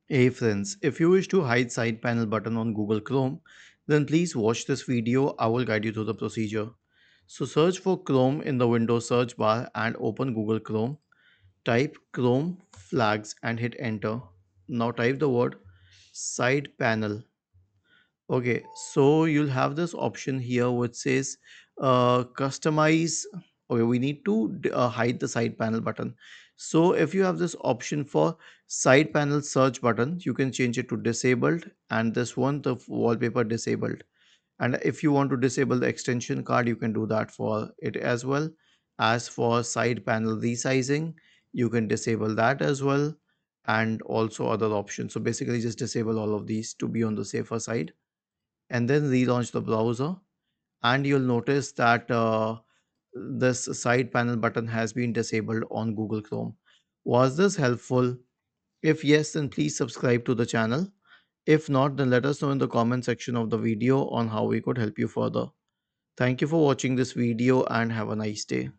Hey friends, if you wish to hide side panel button on Google Chrome, then please watch this video. I will guide you through the procedure. So search for Chrome in the Windows search bar and open Google Chrome. Type Chrome flags and hit enter. Now type the word side panel. Okay, so you'll have this option here which says customize. Okay, we need to hide the side panel button. So if you have this option for side panel search button, you can change it to disabled, and this one, the wallpaper disabled. And if you want to disable the extension card, you can do that for it as well. As for side panel resizing, you can disable that as well, and also other options. So basically just disable all of these to be on the safer side, and then relaunch the browser, and you'll notice that this side panel button has been disabled on Google Chrome. Was this helpful? If yes, then please subscribe to the channel. If not, then let us know in the comment section of the video on how we could help you further. Thank you for watching this video and have a nice day.